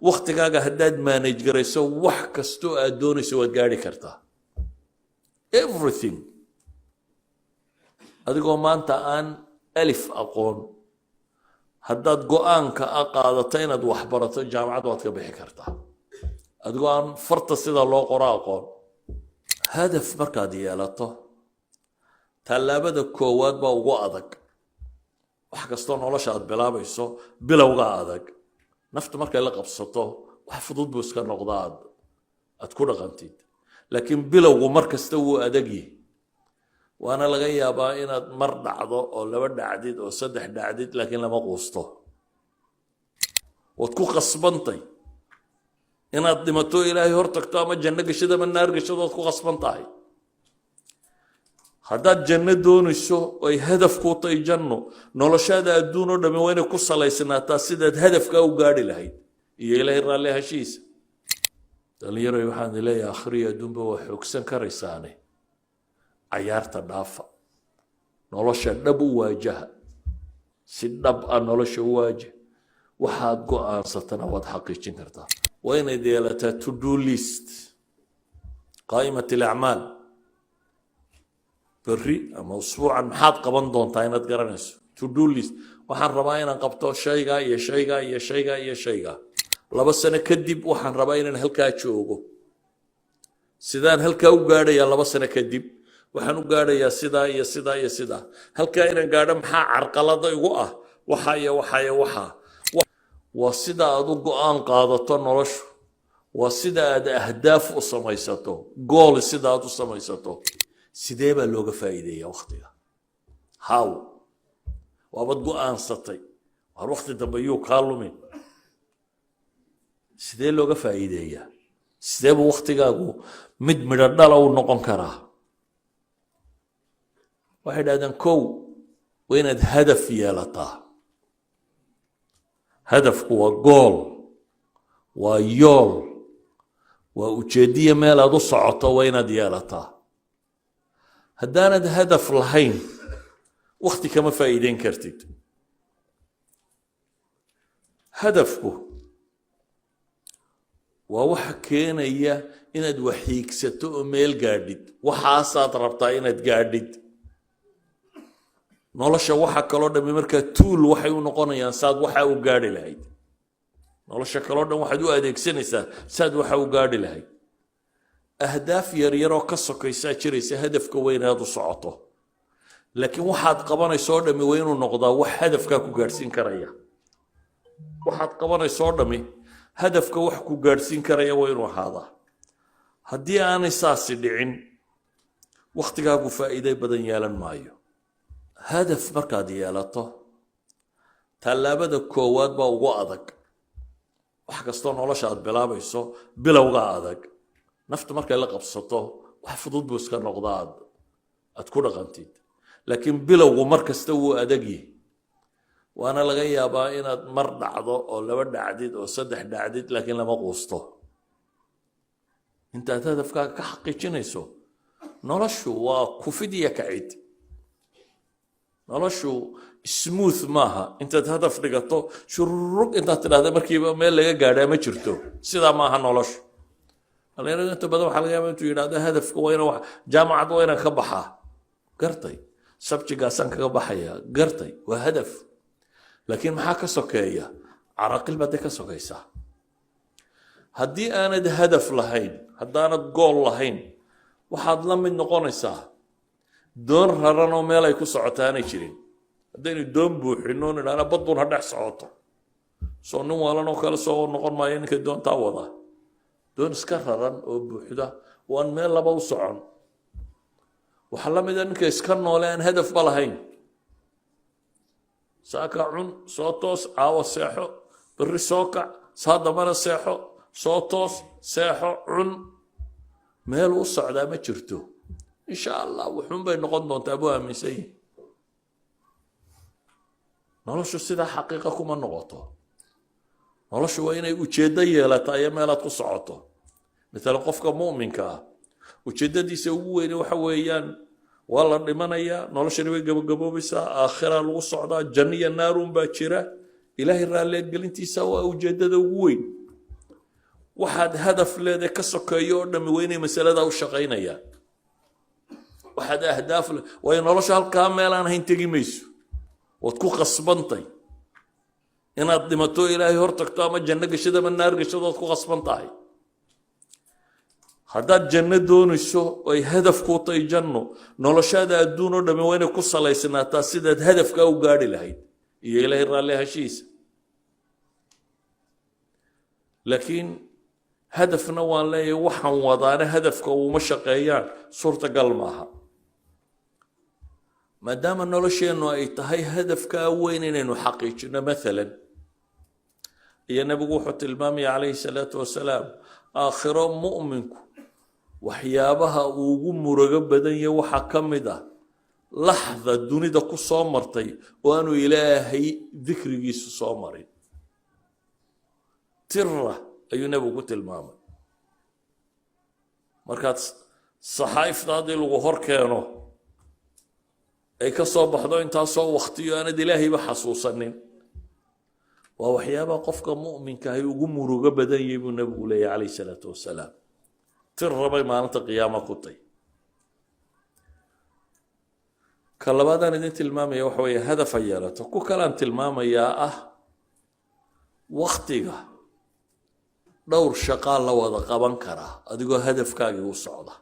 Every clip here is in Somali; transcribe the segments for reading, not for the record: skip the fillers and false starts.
waqtigaaga haddaad manage garayso wax kastoo aad doonayso waad gaari kartaa everything adigoo maanta aan alif aqoon haddaad go'aanka qaadato inaad wax barato jaamacad waad ka bixi kartaa adigoo aan farta sida loo qoro aqoon hadaf markaad yeelato tallaabada koowaad baa ugu adag wax kastoo nolosha aad bilaabayso bilowga adag naftu markay la qabsato wax fudud buu iska noqdaa aad ku dhaqantid laakiin bilowgu mar kasta wuu adag yahay waana laga yaabaa inaad mar dhacdo oo laba dhacdid oo saddex dhacdid laakiin lama quusto waad ku qasbantay inaad dhimato ilaahay hor tagto ama janno gashada ama naar gashado waad ku qasban tahay haddaad janno doonayso ay hadaf ku tahay janno noloshaada adduun oo dhammi waa inay ku salaysnaataa sidaad hadafkaa u gaadhi lahayd iyo ilaahay raalli hashiisa dhallinyaroy waxaan leeyahay akhriyo adduunba waa xoogsan karaysaane cayaarta dhaafa nolosha dhab u waajaha si dhab ah nolosha u waajah waxaad go'aansatana waad xaqiijin kartaa waa inayd yeelataa to do list qaa'imat alacmaal berri ama usbuucan maxaad qaban doontaa inaad garanayso to do list waxaan rabaa inaan qabto shaygaa iyo shaygaa iyo shaygaa iyo shaygaa 2 sano kadib waxaan rabaa inaan halkaa joogo sidaan halkaa u gaadhayaa 2 sano kadib waxaan u gaadhayaa sidaa iyo sidaa iyo sidaa halkaa inaan gaadho maxaa carqalada igu ah waxa iyo waxa iyo waxa waa sida aad u go'aan qaadato noloshu waa sida aad ahdaaf u samaysato gool sida aad u samaysato sidee baa looga faa'iideeyaa waqtiga how waabad go'aansatay war waqti dambe yuu kaa lumin sidee looga faa'iideeyaa sidee buu waqtigaagu mid midho dhala u noqon karaa waxay dhahdeen kow waa inaad hadaf yeelataa hadafku waa gool waa yool waa ujeediye meel aad u socoto waa inaad yeelataa haddaanad hadaf lahayn waqti kama faa'iideyn kartid hadafku waa waxa keenaya inaad waxiigsato oo meel gaadhid waxaasaad rabtaa inaad gaadhid nolosha waxa kaloo dhammi markaa tuul waxay u noqonayaan saad waxa u gaadhi lahayd nolosha kaloo dhan waxaad u adeegsanaysaa saad waxa u gaadhi lahayd ahdaaf yaryaroo ka sokaysaa jiraysa hadafka weyn aad u socoto laakiin waxaad qabanayso oo dhammi waa inuu noqdaa wax hadafkaa ku gaadhsiin karaya waxaad qabanayso oo dhammi hadafka wax ku gaadhsiin karaya waa inuu ahaadaa haddii aanay saasi dhicin waqtigaagu faa'iido badan yeelan maayo hadaf markaad yeelato tallaabada koowaad baa ugu adag wax kastoo nolosha aad bilaabayso bilowga adag naftu markay la qabsato wax fudud buu iska noqdaa aad ku dhaqantid laakiin bilowgu mar kasta wuu adag yahay waana laga yaabaa inaad mar dhacdo oo laba dhacdid oo saddex dhacdid laakiin lama quusto intaad hadafkaaga ka xaqiijinayso noloshu waa kufid iyo kacid noloshu smooth maaha intaad hadaf dhigato shurug intaad tidhaahda markiiba meel laga gaadhaa ma jirto sidaa maaha noloshu dhalinyarada inta badan waxaa laga yaabaa intuu yidhahdo hadafka waa inaan jaamacad waa inaan ka baxaa gartay sabjigaasaan kaga baxayaa gartay waa hadaf laakiin maxaa ka sokeeya caraqil baad ka sokaysaa haddii aanad hadaf lahayn haddaanad gool lahayn waxaad la mid noqonaysaa doon raran oo meel ay ku socotaanay jirin haddaynu doon buuxino nidhaana badun ha dhex socoto soo nin waalanoo kale soo noqon maayo ninka doontaa wada doon iska raran oo buuxda waan meel laba u socon waxaa la mida ninka iska noole aan hadafba lahayn saaka cun soo toos caawo seexo berri soo kac saa dambana seexo soo toos seexo cun meel u socdaa ma jirto insha allah wuxuun bay noqon doontaa buu aaminsan yahay noloshu sidaa xaqiiqa kuma noqoto noloshu waa inay ujeeddo yeelataa iyo meelaad ku socoto مثلا قفك مؤمن كا وجددي سووا إنه حويان والله لمنايا نولش نبي جبوا بس آخر الوصعة جنية نار باكرة إلهي الرالي قال أنتي سوا وجدد وين waxaad hadaf leedahay ka sokeeyo oo dhammi weynay masalada u shaqaynayaan waxaad ahdaaf waayo nolosha halkaa meel aan hayn tegi mayso waad ku qasbantay inaad dhimato ilaahay hor tagto ama janno gashada ama naar gashado waad ku qasban tahay haddaad janno doonayso ay hadaf kuu tahay janno noloshaada adduun oo dhammi waa inay ku salaysnaataa sidaad hadafkaa u gaadhi lahayd iyo ilaahay raalli hashiisa laakiin hadafna waan leeyahay waxaan wadaana hadafka uuma shaqeeyaan suurtagal maaha maadaama nolosheennu ay tahay hadafkaa weyn inaynu xaqiijino maalan iyo nabigu wuxuu tilmaamaya calayhi salaatu wasalaam aakhiro mu'minku waxyaabaha ugu murugo badan yahay waxaa ka mid ah laxda dunida ku soo martay oo aanu ilaahay dikrigiisu soo marin tira ayuu nabigu ku tilmaamay markaad saxaafada haddii lagu hor keeno ay ka soo baxdo intaasoo waqtiyo aanad ilaahayba xasuusanin waa waxyaabaha qofka mu'minka ahi ugu murugo badan yahay buu nabigu leeyahay calayhi salaatu wasalaam tira bay maalinta qiyaama ku tahay ka labaadaan idin tilmaamaya waxa weeye hadaf ay yeelato ku kalaan tilmaamayaa ah waqtiga dhowr shaqaa la wada qaban karaa adigoo hadafkaagii u socda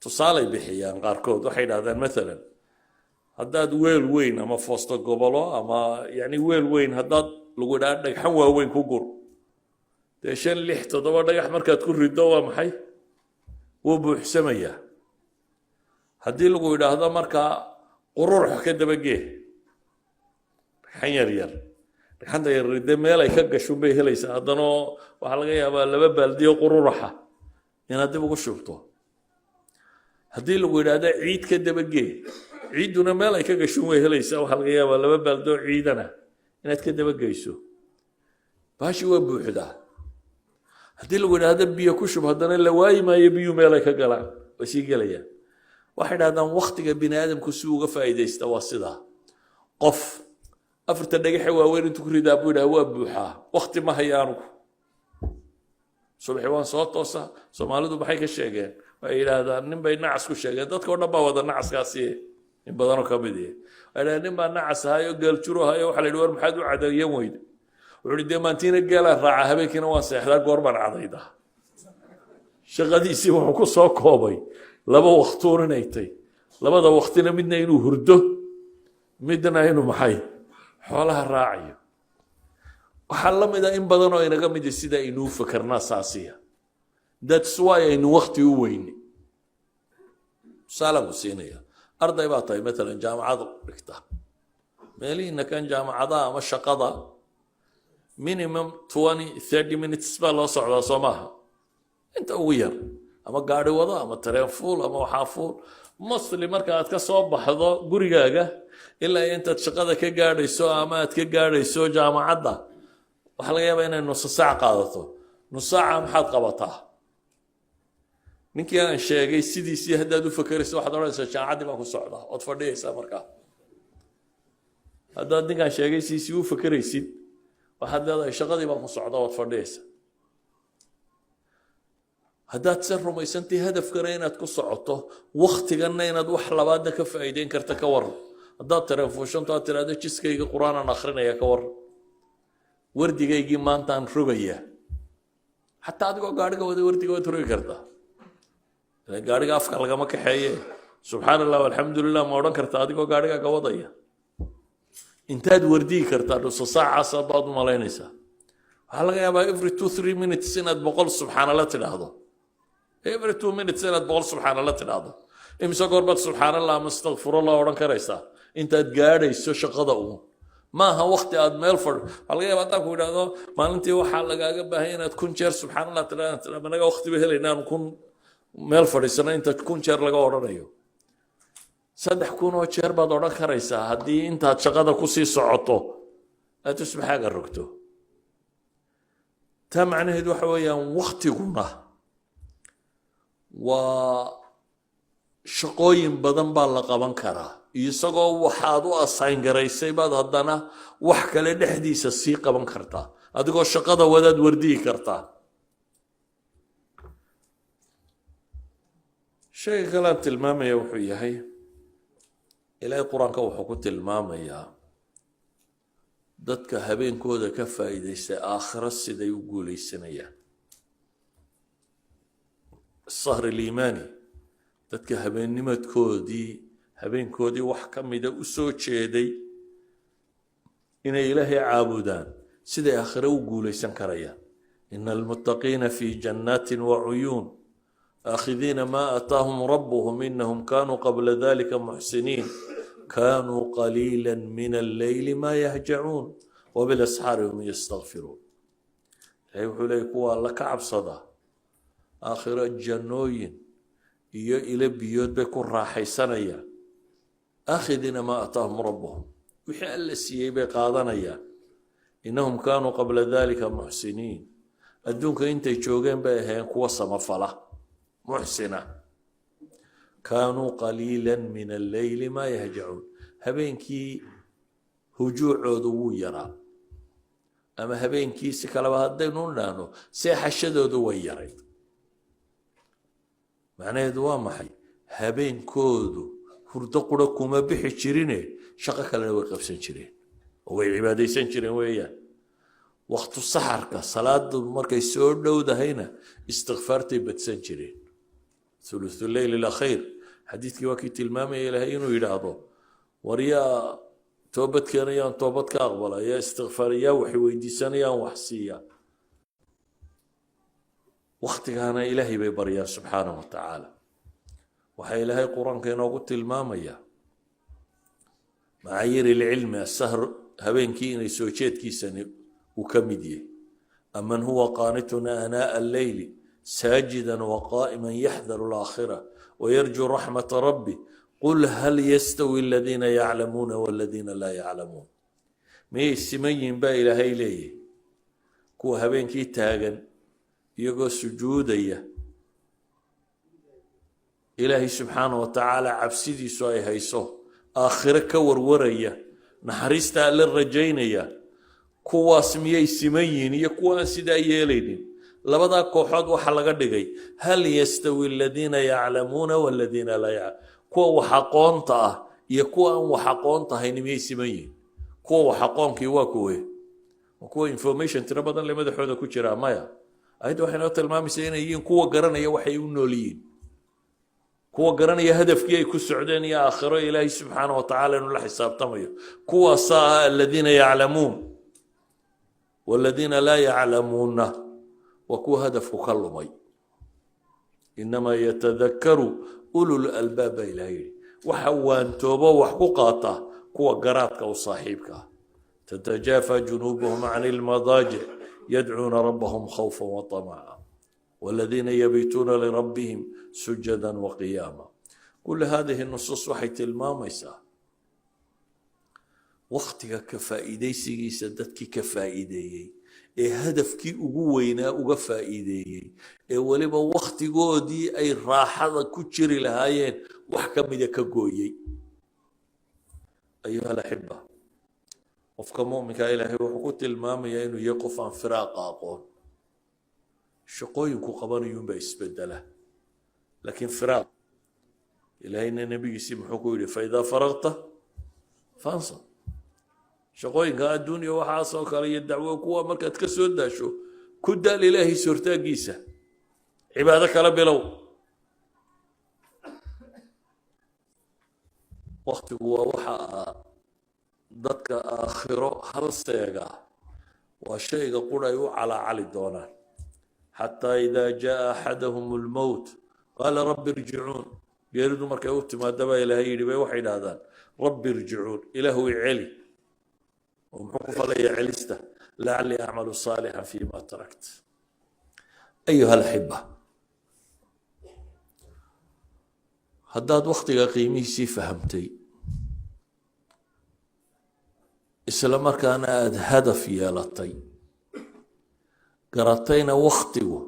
tusaalay bixiyaan qaarkood waxay idhahdaan maalan haddaad weel weyn ama foosto gobolo ama yani weel weyn haddaad lagu idhaha dhagxan waaweyn ku gur dee 5 6 7 dhagax markaad ku riddo waa maxay wuu buuxsamayaa haddii lagu idhaahdo markaa qururx ka dabagee dhagxan yar dhagxanta yar ridde meel ay ka gashuun bay helaysaa haddana waxaa laga yaabaa 2 baaldiyo qururaxa inaad dib ugu shubto haddii lagu yidhaahdo ciid ka dabagee ciidduna meel ay ka gashuun way helaysaa waxaa laga yaabaa 2 baaldoo ciidana inaad ka dabageyso baashi waa buuxdaa haddii lagu yidhaahdo biyo ku shub haddana la waayi maayo biyuu meel ay ka galaan way sii gelayaan waxay dhahdaan waqtiga bini aadamku si uga faa'iidaysta waa sidaa qof 4 dhagaxe waaweyn intuu ku ridaa buu yidhaha waa buuxaa waqti ma hayaanu subaxi waan soo toosa soomaalidu maxay ka sheegeen waxay yidhaahdaan nin bay nacas ku sheegeen dadka oo dhan baa wada nacaskaasi in badanoo ka mid yahay waxay nin baa nacas ahayo geeljuro ahayo waxaa la yidhi war maxaad u cadayan weyde wuxuu yidhi dee maantiina geelaan raaca habeenkiina waan seexdaa goor baan cadaydaa shaqadiisii wuxuu ku soo koobay 2 waqtuun inay tay 2 waqtina midna inuu hurdo midna inuu maxay xoolaha raacayo waxaa la mid ah in badan oo inaga mid sida inuu fakarnaa saasiya that's why aynu waqti u weyni salaam siinaya arday baa tahay مثلا jaamacad dhigta meelihiina kan jaamacada ama shaqada minimum 20-30 minutes baa loo socdaa soo maaha inta ugu yar ama gaari wado ama tareen fuul ama waxaa fuul mostly marka aad ka soo baxdo gurigaaga ilaa intaad shaqada ka gaadhayso ama aad ka gaadhayso jaamacadda waxaa laga yaabaa inay nus saac qaadato nus saaca maxaad qabataa ninkii aan sheegay sidiisii haddaad u fakarayso waxaad odhanaysaa jaamacaddii baan ku socdaa ood fadhiyaysaa markaa haddaad ninkaan sheegay sidiisii u fakaraysid waxaad leedahay shaqadii baan ku socdaa ood fadhiyaysaa haddaad se rumaysantay hadafkana inaad ku socoto waqtiganna inaad wax labaadna ka faa'iideyn karta ka waran haddaad tareefuushanto aad tiraahdo jiskayga qur-aanaan akhrinayaa ka waran wardigaygii maantaan rogayaa xataa adigoo gaadhiga wada wardiga waad rogi kartaa gaadhiga afka lagama kaxeeye subxaan allah walxamdulilah ma odhan kartaa adigoo gaadhiga ka wadaya intaad wardigi kartaa dhuso saacaas baad u malaynaysaa waxaa laga yaabaa every 2-3 minutes inaad 100 subxaanallah tidhaahdo every 2 minutes inaad 100 subxaanallah tidhaahdo imse goor baad subxaanallah ama astaqfirullah odhan karaysaa intaad gaadhayso shaqada uun maaha waqti aad meel fadh waxaa laga yaabaa haddaan ku idhaahdo maalintii waxaa lagaaga baahan inaad 1,000 jeer subxaanallah tidhaahdo naga waqtiba helaynaan 1,000 meel fadhiisana inta 1,000 jeer laga odhanayo 3,000 oo jeer baad odhan karaysaa haddii intaad shaqada kusii socoto aad tusbaxaaga rogto taa macnaheedu waxa weeyaan waqtiguna waa shaqooyin badan baa la qaban karaa isagoo waxaad u assign garaysay baad haddana wax kale dhexdiisa sii qaban kartaa adigoo shaqada wadaad wardiyi kartaa shayga kale aan tilmaamaya wuxuu yahay ilaahay qur-aanka wuxuu ku tilmaamayaa dadka habeenkooda ka faa'iidaysta aakhiro siday u guulaysanayaan الصهر الإيماني dadka habeenkoodii wax ka mida u soo jeeday inay ilaahay caabudaan siday aakhiro u guulaysan karayaan ina almuttaqiina fi jannaatin wacuyuun aakhidiina maa aataahum rabbuhum inahum kaanuu qabla dalika muxsiniin kaanuu qaliila min alleyli maa yahjacuun wabilasxaari hum yastakfiruun ilahay wuxuu leeyay kuwa alla ka cabsada aakhiro jannooyin iyo ilo biyood bay ku raaxaysanayaan aakhidiina maa aataahum rabbuhum wixii alla siiyey bay qaadanayaan inahum kaanuu qabla dalika muxsiniin adduunka intay joogeen bay ahayn kuwa samafala muxsina kaanuu qaliila min alleyli maa yahjacuun habeenkii hujuucoodu wuu yaraa ama habeenkii si kaleba haddaynu dhahno seexashadoodu way yarayd macnaheedu waa maxay habeenkoodu hurdo qura kuma bixi jirine shaqo kalena way qabsan jireen oo way cibaadaysan jireen weeyaan waqtu saxarka salaadu markay soo dhowdahayna istikfaartay badsan jireen thuluthu leyl alakhiir xadiidkii waa kii tilmaamaya ilaahay inuu yidhaahdo war yaa toobad keenayaan toobad ka aqbala yaa istikfaariyaa waxay weydiisanayaan wax siiya waqtigaana ilaahay bay baryaan subxaanahu wa tacaala waxaa ilaahay qur-aanka inoogu tilmaamaya macaayir ilcilmi asahr habeenkii inay soo jeedkiisani uu ka mid yahay aman huwa qaanitun aanaa alleyli saajidan waqaa'iman yaxdaru alaakhira wayarjuu raxmata rabbi qul hal yastawi aladiina yaclamuuna waladiina laa yaclamuun miyay siman yihin baa ilaahay leeyahy kuwa habeenkii taagan iyagoo sujuudaya ilaahay subxaanahu wa tacaala cabsidiisu ay hayso aakhiro ka warwaraya naxariista alla rajaynaya kuwaas miyay siman yihiin iyo kuwa aan sidaa yeelaynin labadaa kooxood waxaa laga dhigay hal yastawi aladiina yaclamuuna waladiina laa yaclamuun kuwa wax aqoonta ah iyo kuwa aan wax aqoon tahayn miyay siman yihiin kuwa wax aqoonkii waa kuwa information tiro badan le madaxooda ku jiraa maya ayadda waxay noo tilmaamaysaa inay yihiin kuwa garanaya waxay u nool yihiin kuwa garanaya hadafkii ay ku socdeen iyo aakhiro ilaahay subxaanahu wa tacaala inuu la xisaabtamayo kuwaasaa ah aladiina yaclamuun waladiina laa yaclamuuna waa kuwa hadafku ka lumay inamaa yatadakaru ulul albaab baa ilahay yidhi waxa waantoobo wax ku qaata kuwa garaadka u saaxiibka ah tatajaafa junuubuhum can ilmadaajic يدعون ربهم خوفا وطمعا والذين يبيتون لربهم سجدا وقياما كل هذه النصوص waxay tilmaamaysaa waqtiga ka faa'iidaysigiisa dadkii ka faa'iideeyey ee hadafkii ugu weynaa uga faa'iideeyey ee weliba waqtigoodii ay raaxada ku jiri lahaayeen wax ka mida ka gooyey ayuha alaxiba qofka mu'minka ilaahay wuxuu ku tilmaamayaa inuu yahay qof aan firaaqa aqoon shaqooyinku qabanayuunbaa isbedela laakiin firaaq ilaahayna nebigiisii muxuu ku yidhi faidaa faraqta fansab shaqooyinka adduunya waxaasoo kale iyo dacwo kuwa markaad ka soo daasho ku daal ilaahay sortaagiisa cibaado kala bilow waqtigu waa waxa dadka aakhiro hal seega waa shayga qura ay u calaacali doonaan xataa idaa jaa axadahum almowt qaala rabbi irjicuun geeridu markay u timaadaba ilaahay yidhi bay waxay idhaahdaan rabbi irjicuun ilaahu i celi oo muxuu ku falayaa celista lacallii acmalu saalixan fiima tarakt ayuha alaxiba haddaad waqtiga qiimihiisii fahamtay isla markaana aada hadaf yeelatay garatayna waqtigu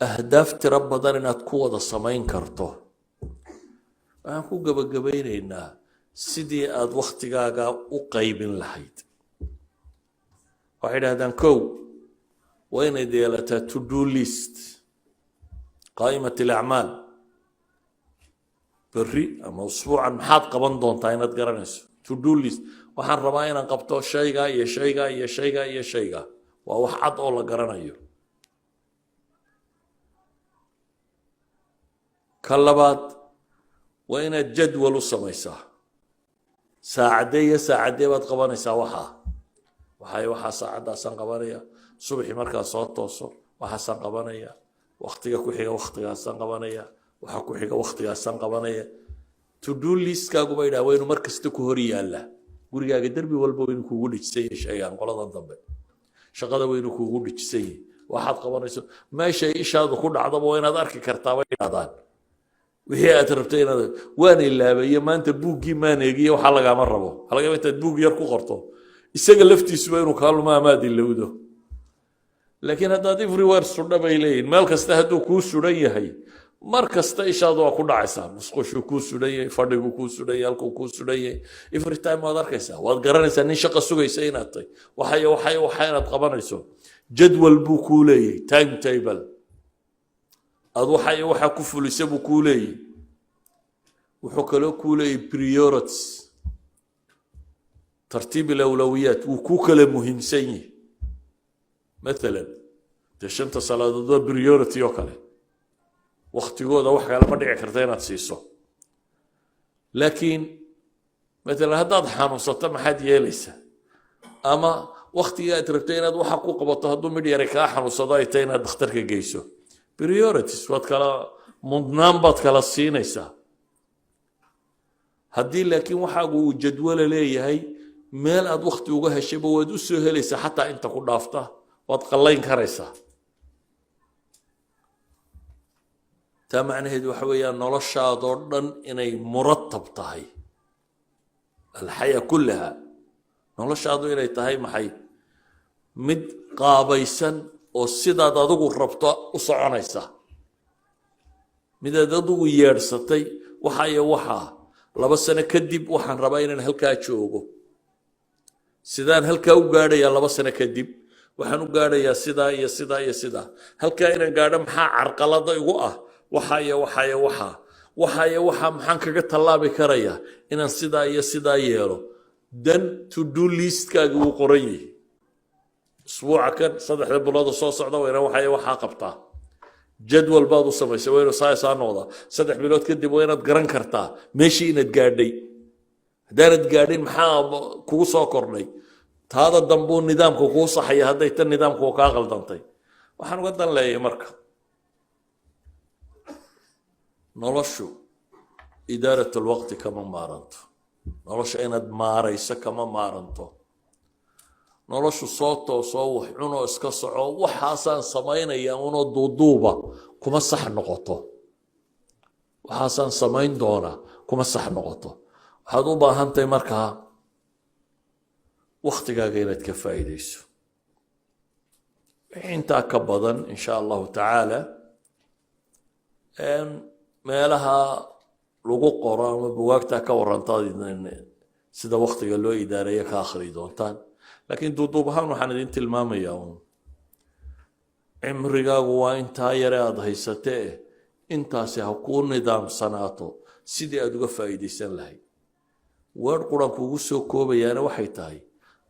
ahdaaf tiro badan inaad ku wada samayn karto waxaan ku gabagabaynaynaa sidii aad wakhtigaaga u qaybin lahayd waxay dhahdaan kow waa inayd yeelataa to do list qaa'imat alacmaal berri ama usbuucan maxaad qaban doontaa inaad garanayso to do list waxaan rabaa inaan qabto shaygaa iyo shaygaa iyo shaygaa iyo shaygaa waa wax cad oo la garanayo ka labaad waa inaad jadwal u samaysaa saacadee iyo saacadee baad qabanaysaa waxaa saacaddaasaan qabanaya subaxii markaa soo tooso waxaasaan qabanaya waktiga ku xiga waktigaasaan qabanaya waxa ku xiga waktigaasaan qabanaya to do listkaagu bay dhaha waa inuu mar kasta ku hor yaallaa gurigaaga derbi walba waa inuu kuugu dhijisan yahay shaygaan qoladan dambe shaqada waa inuu kuugu dhijisan yahay waxaad qabanayso meeshay ishaadu ku dhacdaba waa inaad arki kartaa bay dhahdaan wixii aad rabtay inaad waan ilaabayo maanta buuggii maan eegiyo waxaa lagaama rabo waxaa laga yaabaa intaad buug yar ku qorto isaga laftiisuba inuu kaa lumo amaad ilowdo laakiin haddaad everywhere sudha bay leeyihin meel kasta hadduu kuu sudan yahay mar kasta ishaadu waa ku dhacaysaa musqushuu kuu sudan yahay fadhiguu kuu sudan yahay halkuu kuu sudan yahay every time waad arkaysaa waad garanaysaa nin shaqa sugaysa inaad tahay waxa inaad qabanayso jadwal buu kuu leeyahay time table aad waxa ku fulisa buu kuu leeyahay wuxuu kaloo kuu leeyahay priorities tartiib alawlawiyaat wuu kuu kala muhiimsan yahay مثلا تشنت صلاة ضد بريورتي وكله واختيوده وحكي على مدعي كرتين تسيسو لكن مثلا هذا حانوسة ما حد يليس أما واختي تربتين هذا وحقوق بطهدو مدي ركاح حانوسة ضايتين هذا اخترك جيسو بريورتيز واتكلا منظم باتكلا السينيسا هدي لكن وحقو جدول لي هي مال أد وقت وجه الشباب ودوسه هليس حتى أنت كل رافته waad qallayn karaysaa taa macnaheedu waxa weeyaan noloshaadoo dhan inay muratab tahay alxaya kullaha noloshaadu inay tahay maxay mid qaabaysan oo sidaad adigu rabto u soconaysa midaad adigu yeedhsatay waxa iyo waxaa 2 sano kadib waxaan rabaa inaan halkaa joogo sidaan halkaa u gaadhayaa 2 sano kadib waxaan u gaadhayaa sidaa iyo sidaa iyo sidaa halkaa inaan gaadho maxaa carqalada igu ah waxaa maxaan kaga tallaabi karayaa inaan sidaa iyo sidaa yeelo dan to do listkaaga wuu qoran yahay usbuuca kan 3 bilood soo socda waa waxaa qabtaa jadwal baad u samaysay waa inuu saa noqdaa 3 bilood kadib waa inaad garan kartaa meeshii inaad gaadhay haddaanad gaadhin maxaa kugu soo kordhay taada dambuu nidaamku kuu saxaya hadday tan nidaamku kaa qaldantay waxaan uga dan leeyahay marka noloshu idaarat alwaqti kama maaranto nolosha inaad maarayso kama maaranto noloshu soo toosoo wax cunoo iska soco waxaasaan samaynaya unoo duuduuba kuma sax noqoto waxaasaan samayn doonaa kuma sax noqoto waxaad u baahantahay markaa waktigaaga inaad ka faa'iidayso intaa ka badan in sha allahu tacaala meelaha lagu qoro ama bugaagtaa ka warantaad sida waktiga loo idaareeyo ka akhri doontaan laakiin duuduub ahaan waxaan idin tilmaamayaa un cimrigaagu waa intaa yare aada haysatee intaasi ha kuu nidaamsanaato sidii aad uga faa'iidaysan lahayd weer quran kuugu soo koobayaana waxay tahay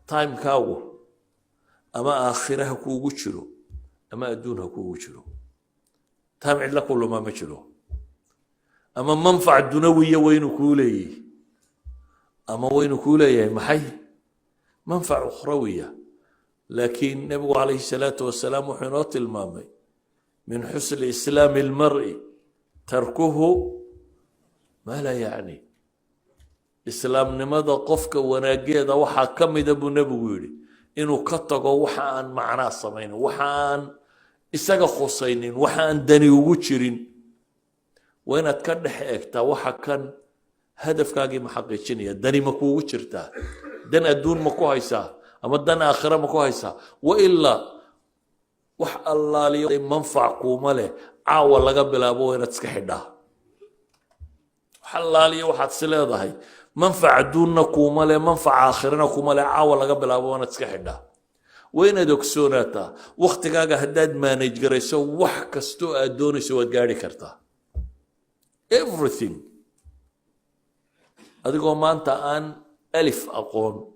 timekaagu ama aakhira ha kuugu jiro ama adduun ha kuugu jiro time cidla ku luma ma jiro ama manfac dunawiya waynu kuu leeyahay ama waynu kuu leeyahay maxay manfac ukhrawiya laakiin nabigu calayhi salaatu wasalaam wuxuu inoo tilmaamay min xusni islaami almar'i tarkuhu maa laa yacni islaamnimada qofka wanaageeda waxaa ka mida buu nebigu yidhi inuu ka tago waxa aan macnaa samaynin waxa aan isaga khusaynin waxa aan dani ugu jirin waa inaad ka dhex eegtaa waxa kan hadafkaagii ma xaqiijinaya dani ma kuugu jirtaa dan adduun ma ku haysaa ama dan aakhira ma ku haysaa wa ilaa wax allaaliyo manfac kuuma leh caawa laga bilaabo waa inaad iska xidhaa حلالي واحد سلاد هاي منفعة دوننا كومالة منفعة آخرنا كومالة عاول قبل أبوانا تسكحنا وين دوكسوناتا وقت كاغا هداد ما نجريسو وحكستو أدوني سوى قاري كرتا everything أدقو ما أنت آن ألف أقون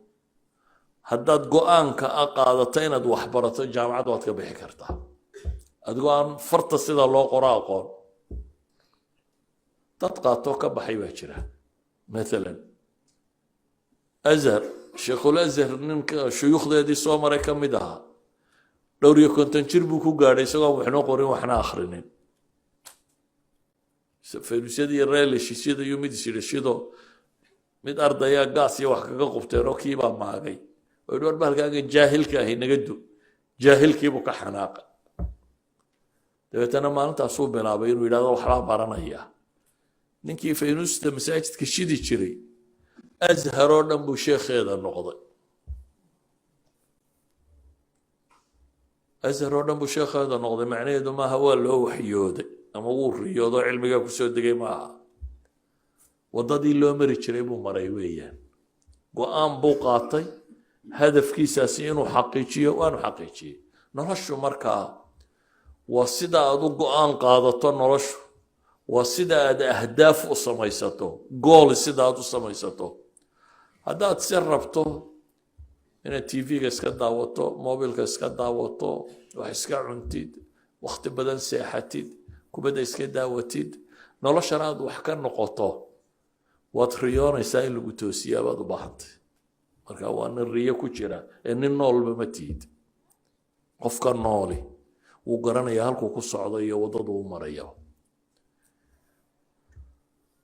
هداد قوانك أقادتين أدو أحبرت جامعة واتك بيحي كرتا أدقو آن فرط سيدا الله قراء أقون تطقى توكا بحي باكرة مثلا أزهر شيخ الأزهر نمك شيوخ دي سوامر كم دها لو يكون تنشر بكو قاري سوا وحنا قرين وحنا آخرين فلوسيدي الرئيل الشيسيدة يومي دي سيرشيدو مد أرض يا قاسي وحكا قفتيرو كيبا معاقي ويدور بالكا جاهل كاهي نقدو جاهل كيبو كحناق دبتنا ما أنت أصوب بنابين ويلا وحلا بارنا إياه نكي فينوس مساجد كشيدي تشري أزهرون أبو شيخ هذا النقطة أزهرون أبو شيخ هذا النقطة معناه إذا ما هو اللي هو حيودي أما هو الرياضة علمي كسود دقي معها وضدي اللي مري شريبه مريويا وأم بوقاتي هدف كيساسين وحقيقية وأنا حقيقية نرشوا مركا وصدا أدو أن قادة نرشوا وصدا أهداف وسميسته جول صدا أدو سميسته هذا تسربته إن التي في كسك دعوته موبيل كسك دعوته وحسك عنتيد وقت بدن ساحتيد كبدا يسك دعوتيد نلاش راد وحكى نقطة وتريون يسائل الجوتوسية بعد بعض مركا وان الريا كشرة إن النول بمتيد أفكار نولي وقرنا يهلكو كالصعودية وضدو مريا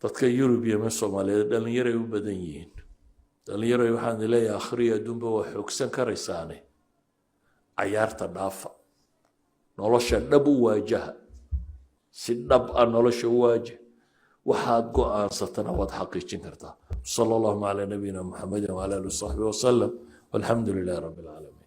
تذكر يوروبيا من الصومالية لأن يريو بدنيين dhalinyaro waxaan leeyahay akhriya adduunba waa xoogsan karaysaane cayaarta dhaafa nolosha dhab u waajaha si dhab ah nolosha u waajah waxaad go'aansatana waad xaqiijin kartaa sala allahu calaa nabiyina muxamedin wala alihi wasaxbihi wasalam walxamdu lilahi rabbi alcaalamiin